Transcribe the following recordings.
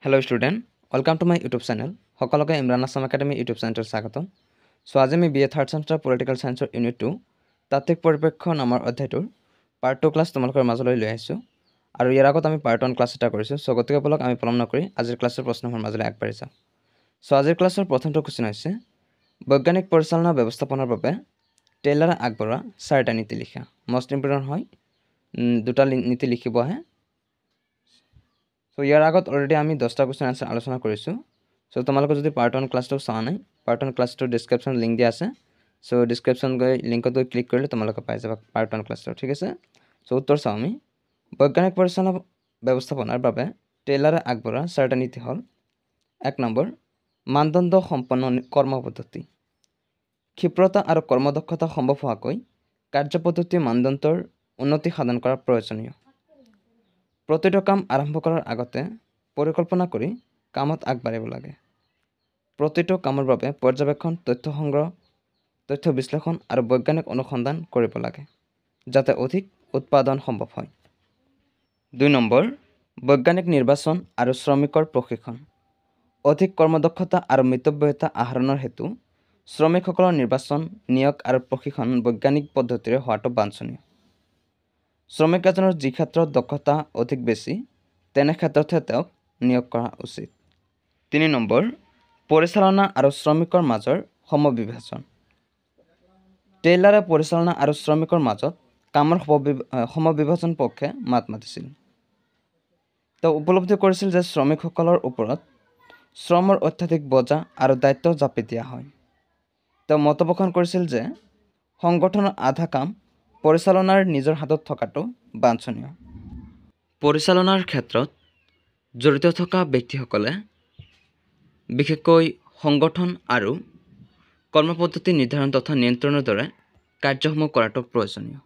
Hello student, welcome to my YouTube channel. সকলোকে Imran Assam academy YouTube চেনেলত স্বাগতম। আজি আমি BA থাৰ্ড চেমিষ্টাৰ পলিটিকেল সায়েন্সৰ ইউনিট 2 তাত্ত্বিক পৰিপ্ৰেক্ষ নামৰ অধ্যায়টোৰ পাৰ্ট 2 ক্লাছ তোমালোকৰ মাজলৈ লৈ আহিছোঁ। আৰু ইয়াৰ আগত আমি পাৰ্ট 1 ক্লাছ এটা কৰিছোঁ। গতিকে বলক আমি পলম নকৰি আজিৰ ক্লাছৰ প্ৰশ্নসমূহৰ মাজলৈ আগবাঢ়ি যাওঁ। আজিৰ ক্লাছৰ প্ৰথমটো কোৱেশ্চন হৈছে বৈজ্ঞানিক পৰিচালনা ব্যৱস্থাপনাৰ বাবে টেইলাৰে আগবঢ়োৱা 4টা নীতি লিখা। মোষ্ট ইম্পৰ্টেণ্ট হয়, দুটা নীতি লিখিব আহে। ইয়াৰ আগত অলৰেডি আমি 10টা কুৱেশ্যন আনসাৰ আলোচনা কৰিছোঁ। তোমালোকে যদি পাৰ্ট 1 ক্লাছটো চোৱা নাই, পাৰ্ট 1 ক্লাছটোৰ ডিছক্ৰিপশ্যন লিংক দিয়া আছে। ডিছক্ৰিপশ্যন লিংকত গৈ ক্লিক কৰিলে তোমালোকে পাই যাবা পাৰ্ট 1 ক্লাছটো, ঠিক আছে। উত্তৰ চাওঁ আমি। বৈজ্ঞানিক পৰিচালনা ব্যৱস্থাপনাৰ বাবে টেইলাৰে আগবঢ়োৱা 4টা নীতি হ'ল: 1 নম্বৰ, মানদণ্ড সম্পন্ন কৰ্মপদ্ধতি। ক্ষিপ্ৰতা আৰু কৰ্মদক্ষতা সম্ভৱ হোৱাকৈ কাৰ্যপদ্ধতি মানদণ্ডৰ উন্নতি সাধন কৰা প্ৰয়োজনীয়। প্ৰতিটো কাম আৰম্ভ কৰাৰ আগতে পৰিকল্পনা কৰি কামত আগবাঢ়িব লাগে। প্ৰতিটো কামৰ বাবে পৰ্যবেক্ষণ, তথ্য সংগ্ৰহ, তথ্য বিশ্লেষণ আৰু বৈজ্ঞানিক অনুসন্ধান কৰিব লাগে, যাতে অধিক উৎপাদন সম্ভৱ হয়। 2 নম্বৰ, বৈজ্ঞানিক নিৰ্বাচন আৰু শ্ৰমিকৰ প্ৰশিক্ষণ। অধিক কৰ্মদক্ষতা আৰু মিতব্যয়িতা আহৰণৰ হেতু শ্ৰমিকসকলৰ নিৰ্বাচন, নিয়োগ আৰু প্ৰশিক্ষণ বৈজ্ঞানিক পদ্ধতিৰে হোৱাটো বাঞ্ছনীয়। শ্ৰমিক এজনৰ যি ক্ষেত্ৰত দক্ষতা অধিক বেছি, তেনে ক্ষেত্ৰতহে তেওঁক নিয়োগ কৰা উচিত। 3 নম্বৰ, পৰিচালনা আৰু শ্ৰমিকৰ মাজৰ সমবিভাজন। টেইলাৰে পৰিচালনা আৰু শ্ৰমিকৰ মাজত কামৰ সমবিভাজন পক্ষে মাত মাতিছিল। তেওঁ উপলব্ধি কৰিছিল যে শ্ৰমিকসকলৰ ওপৰত শ্ৰমৰ অত্যাধিক বোজা আৰু দায়িত্ব জাপি দিয়া হয়। তেওঁ মত পোষণ কৰিছিল যে সংগঠনৰ আধা কাম পৰিচালনাৰ নিজৰ হাতত থকাটো বাঞ্ছনীয়। পৰিচালনাৰ ক্ষেত্ৰত জড়িত থকা ব্যক্তিসকলে বিশেষকৈ সংগঠন আৰু কৰ্মপদ্ধতি নিৰ্ধাৰণ তথা নিয়ন্ত্ৰণৰ দৰে কাৰ্যসমূহ কৰাটো প্ৰয়োজনীয়।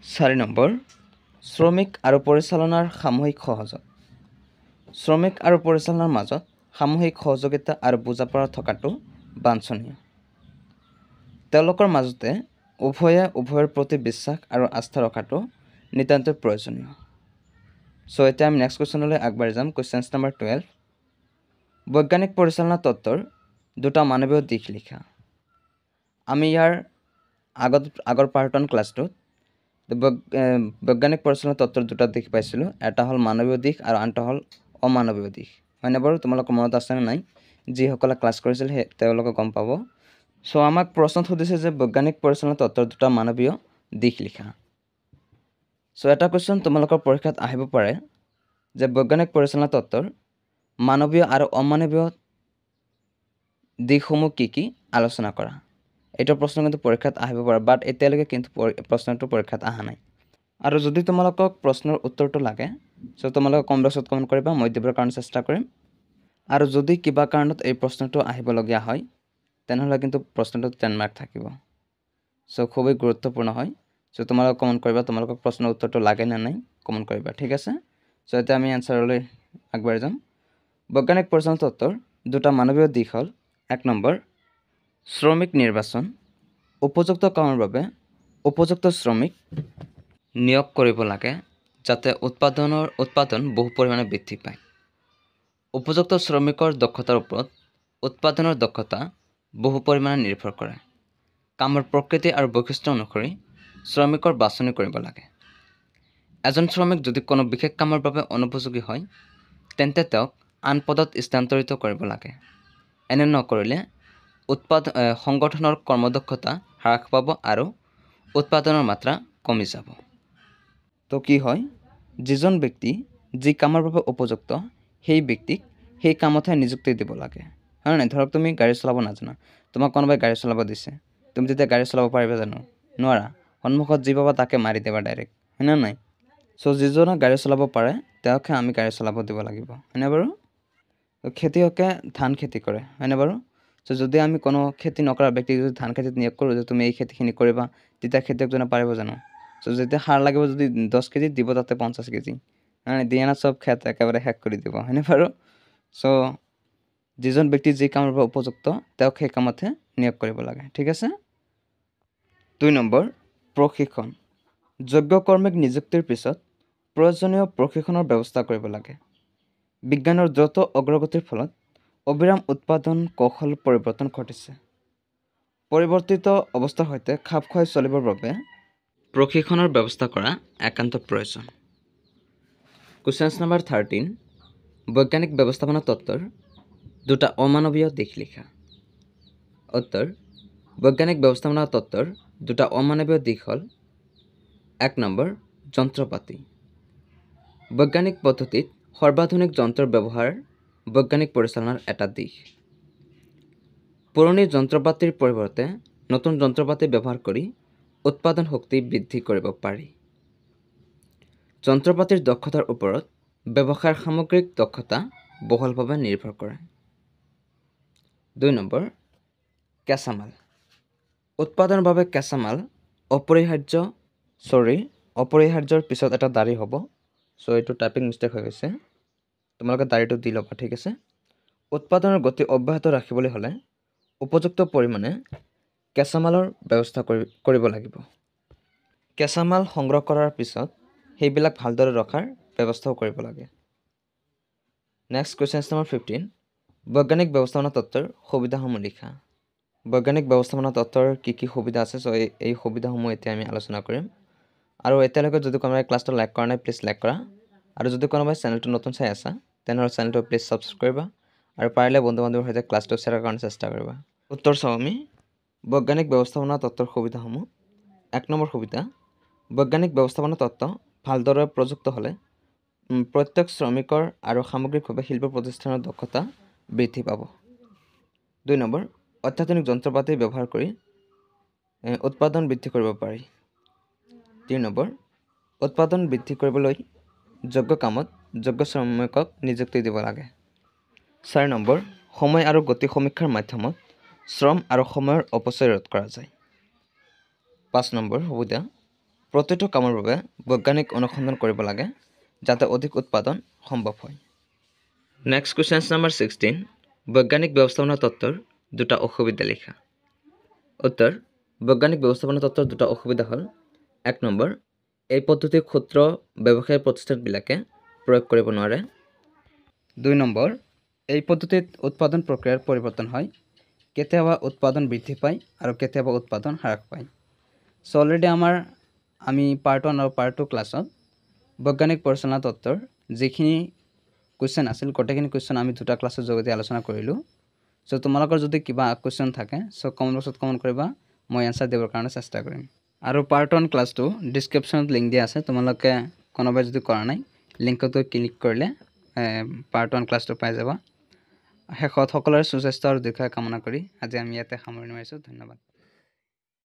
4 নম্বৰ, শ্ৰমিক আৰু পৰিচালনাৰ সামূহিক সহযোগ। শ্ৰমিক আৰু পৰিচালনাৰ মাজত সামূহিক সহযোগিতা আৰু বুজাপৰা থকাটো বাঞ্ছনীয়। তেওঁলোকৰ মাজতে উভয়ৰ প্ৰতি বিশ্বাস আৰু আস্থা ৰখাটো নিতান্তই প্ৰয়োজনীয়। এতিয়া আমি নেক্সট কুৱেশ্যনলৈ আগবাঢ়ি যাম। কুৱেশ্যন নম্বৰ 12, বৈজ্ঞানিক পৰিচালনা তত্ত্বৰ 2টা মানৱীয় দিশ লিখা। আমি ইয়াৰ আগৰ পাৰ্ট 1 ক্লাছটোত বৈজ্ঞানিক পৰিচালনা তত্ত্বৰ 2টা দিশ পাইছিলোঁ। এটা হ'ল মানৱীয় দিশ আৰু আনটা হ'ল অমানৱীয় দিশ। হয়নে বাৰু? তোমালোকৰ মনত আছেনে নাই? যিসকলে ক্লাছ কৰিছিল তেওঁলোকে গম পাব। আমাক প্ৰশ্নত সুধিছে যে বৈজ্ঞানিক পৰিচালনা তত্ত্বৰ 2টা মানৱীয় দিশ লিখা। এটা কুৱেশ্যন তোমালোকৰ পৰীক্ষাত আহিব পাৰে যে বৈজ্ঞানিক পৰিচালনা তত্ত্বৰ মানৱীয় আৰু অমানৱীয় দিশসমূহ কি কি আলোচনা কৰা। এইটো প্ৰশ্ন কিন্তু পৰীক্ষাত আহিব পাৰে, বাট এতিয়ালৈকে কিন্তু প্ৰশ্নটো পৰীক্ষাত অহা নাই। আৰু যদি তোমালোকক প্ৰশ্নৰ উত্তৰটো লাগে, তোমালোকে কমেণ্ট বক্সত কমেণ্ট কৰিবা, মই দিবৰ কাৰণে চেষ্টা কৰিম। আৰু যদি কিবা কাৰণত এই প্ৰশ্নটো আহিবলগীয়া হয়, তেনেহ'লে কিন্তু প্ৰশ্নটো 10 মাৰ্ক থাকিব। খুবেই গুৰুত্বপূৰ্ণ হয়। তোমালোকে কমেণ্ট কৰিবা, তোমালোকক প্ৰশ্নৰ উত্তৰটো লাগে নে নাই কমেণ্ট কৰিবা, ঠিক আছে। এতিয়া আমি এনচাৰলৈ আগবাঢ়ি যাম। বৈজ্ঞানিক পৰিচালনা তত্ত্বৰ 2টা মানৱীয় দিশ হ'ল: 1 নম্বৰ, শ্ৰমিক নিৰ্বাচন। উপযুক্ত কামৰ বাবে উপযুক্ত শ্ৰমিক নিয়োগ কৰিব লাগে, যাতে উৎপাদন বহু পৰিমাণে বৃদ্ধি পায়। উপযুক্ত শ্ৰমিকৰ দক্ষতাৰ ওপৰত উৎপাদনৰ দক্ষতা বহু পৰিমাণে নিৰ্ভৰ কৰে। কামৰ প্ৰকৃতি আৰু বৈশিষ্ট্য অনুসৰি শ্ৰমিকৰ বাছনি কৰিব লাগে। এজন শ্ৰমিক যদি কোনো বিশেষ কামৰ বাবে অনুপযোগী হয়, তেন্তে তেওঁক আন পদত স্থানান্তৰিত কৰিব লাগে। এনে নকৰিলে সংগঠনৰ কৰ্মদক্ষতা হ্ৰাস পাব আৰু উৎপাদনৰ মাত্ৰা কমি যাব। কি হয়, যিজন ব্যক্তি যি কামৰ বাবে উপযুক্ত সেই ব্যক্তিক সেই কামতহে নিযুক্তি দিব লাগে, হয় নাই? ধৰক তুমি গাড়ী চলাব নাজানা, তোমাক কোনোবাই গাড়ী চলাব দিছে, তুমি তেতিয়া গাড়ী চলাব পাৰিবা জানো? নোৱাৰা। সন্মুখত যি পাবা তাকে মাৰি দিবা ডাইৰেক্ট, হয়নে নাই? যিজনে গাড়ী চলাব পাৰে তেওঁকহে আমি গাড়ী চলাব দিব লাগিব, হয়নে বাৰু? খেতিয়কে ধান খেতি কৰে, হয়নে বাৰু? যদি আমি কোনো খেতি নকৰা ব্যক্তিক যদি ধান খেতিত নিয়োগ কৰোঁ যে তুমি এই খেতিখিনি কৰিবা, তেতিয়া খেতিয়কজনে পাৰিব জানো? যেতিয়া সাৰ লাগিব যদি 10 কেজি দিব, তাতে 50 কেজি দিয়ে না, চব খেত একেবাৰে শেষ কৰি দিব, হয়নে বাৰু? যিজন ব্যক্তি যি কামৰ বাবে উপযুক্ত তেওঁক সেই কামতহে নিয়োগ কৰিব লাগে, ঠিক আছে। 2 নম্বৰ, প্ৰশিক্ষণ। যোগ্য কৰ্মীক নিযুক্তিৰ পিছত প্ৰয়োজনীয় প্ৰশিক্ষণৰ ব্যৱস্থা কৰিব লাগে। বিজ্ঞানৰ দ্ৰুত অগ্ৰগতিৰ ফলত অবিৰাম উৎপাদন কৌশল পৰিৱৰ্তন ঘটিছে। পৰিৱৰ্তিত অৱস্থাৰ সৈতে খাপ খুৱাই চলিবৰ বাবে প্ৰশিক্ষণৰ ব্যৱস্থা কৰা একান্ত প্ৰয়োজন। কুৱেশ্যন নম্বৰ 13 বৈজ্ঞানিক ব্যৱস্থাপনা তত্ত্বৰ দুটা অমানৱীয় দিশ লিখা। উত্তৰ বৈজ্ঞানিক ব্যৱস্থাপনা তত্ত্বৰ দুটা অমানৱীয় দিশ হ'ল 1 নম্বৰ যন্ত্ৰপাতি। বৈজ্ঞানিক পদ্ধতিত সৰ্বাধুনিক যন্ত্ৰৰ ব্যৱহাৰ বৈজ্ঞানিক পৰিচালনাৰ এটা দিশ। পুৰণি যন্ত্ৰপাতিৰ পৰিৱৰ্তে নতুন যন্ত্ৰপাতি ব্যৱহাৰ কৰি উৎপাদন শক্তি বৃদ্ধি কৰিব পাৰি। যন্ত্ৰপাতিৰ দক্ষতাৰ ওপৰত ব্যৱসায়ৰ সামগ্ৰিক দক্ষতা বহুলভাৱে নিৰ্ভৰ কৰে। 2 নম্বৰ কেঁচামাল। উৎপাদনৰ বাবে কেঁচামাল অপৰিহাৰ্যৰ পিছত এটা দাড়ি হ'ব। চ' এইটো টাইপিং মিষ্টেক হৈ গৈছে, তোমালোকে দাড়িটো দি ল'বা, ঠিক আছে। উৎপাদনৰ গতি অব্যাহত ৰাখিবলৈ হ'লে উপযুক্ত পৰিমাণে কেঁচামালৰ ব্যৱস্থা কৰিব লাগিব। কেঁচামাল সংগ্ৰহ কৰাৰ পিছত সেইবিলাক ভালদৰে ৰখাৰ ব্যৱস্থাও কৰিব লাগে। নেক্সট কুৱেশ্যন নম্বৰ 15 বৈজ্ঞানিক ব্যৱস্থাপনা তত্ত্বৰ সুবিধাসমূহ লিখা। বৈজ্ঞানিক ব্যৱস্থাপনা তত্ত্বৰ কি কি সুবিধা আছে, চ' এই সুবিধাসমূহ এতিয়া আমি আলোচনা কৰিম। আৰু এতিয়ালৈকে যদি কোনোবাই ক্লাছটো লাইক কৰা নাই প্লিজ লাইক কৰা, আৰু যদি কোনোবাই চেনেলটো নতুন চাই আছা তেনেহ'লে চেনেলটো প্লিজ ছাবস্ক্ৰাইব কৰিবা, আৰু পাৰিলে বন্ধু বান্ধৱীৰ সৈতে ক্লাছটো শ্বেয়াৰ কৰাৰ কাৰণে চেষ্টা কৰিবা। উত্তৰ চাওঁ আমি বৈজ্ঞানিক ব্যৱস্থাপনা তত্ত্বৰ সুবিধাসমূহ। 1 নম্বৰ সুবিধা বৈজ্ঞানিক ব্যৱস্থাপনা তত্ত্ব ভালদৰে প্ৰযুক্ত হ'লে প্ৰত্যেক শ্ৰমিকৰ আৰু সামগ্ৰিকভাৱে শিল্প প্ৰতিষ্ঠানৰ দক্ষতা বৃদ্ধি পাব। 2 নম্বৰ অত্যাধুনিক যন্ত্ৰপাতি ব্যৱহাৰ কৰি উৎপাদন বৃদ্ধি কৰিব পাৰি। 3 নম্বৰ উৎপাদন বৃদ্ধি কৰিবলৈ যোগ্য কামত যোগ্য শ্ৰমিকক নিযুক্তি দিব লাগে। 4 নম্বৰ সময় আৰু গতি সমীক্ষাৰ মাধ্যমত শ্ৰম আৰু সময়ৰ অপচয় ৰোধ কৰা যায়। 5 নম্বৰ সুবিধা প্ৰতিটো কামৰ বাবে বৈজ্ঞানিক অনুসন্ধান কৰিব লাগে যাতে অধিক উৎপাদন সম্ভৱ হয়। নেক্সট কুৱেশ্যন নম্বৰ 16 বৈজ্ঞানিক ব্যৱস্থাপনা তত্ত্বৰ দুটা অসুবিধা লিখা। উত্তৰ বৈজ্ঞানিক ব্যৱস্থাপনা তত্ত্বৰ দুটা অসুবিধা হ'ল 1 নম্বৰ এই পদ্ধতিৰ ক্ষুদ্ৰ ব্যৱসায়িক প্ৰতিষ্ঠানবিলাকে প্ৰয়োগ কৰিব নোৱাৰে। 2 নম্বৰ এই পদ্ধতিত উৎপাদন প্ৰক্ৰিয়াৰ পৰিৱৰ্তন হয়, কেতিয়াবা উৎপাদন বৃদ্ধি পায় আৰু কেতিয়াবা উৎপাদন হ্ৰাস পায়। চ' অলৰেডি আমি পাৰ্ট 1 আৰু পাৰ্ট 2 ক্লাছত বৈজ্ঞানিক পৰিচালনা তত্ত্বৰ যিখিনি কুৱেশ্যন আছিল গোটেইখিনি কুৱেশ্যন আমি দুটা ক্লাছৰ যোগেদি আলোচনা কৰিলোঁ। চ' তোমালোকৰ যদি কিবা কুৱেশ্যন থাকে চ' কমেণ্ট বক্সত কমেণ্ট কৰিবা, মই এনচাৰ দিবৰ কাৰণে চেষ্টা কৰিম। আৰু পাৰ্ট 1 ক্লাছটো ডিছক্ৰিপশ্যনত লিংক দিয়া আছে, তোমালোকে কোনোবাই যদি কৰা নাই লিংকত ক্লিক কৰিলে পাৰ্ট 1 ক্লাছটো পাই যাবা। শেষত সকলোৰে সুস্বাস্থ্য আৰু দীৰ্ঘায়ু কামনা কৰি আজি আমি ইয়াতে সামৰণি মাৰিছোঁ। ধন্যবাদ।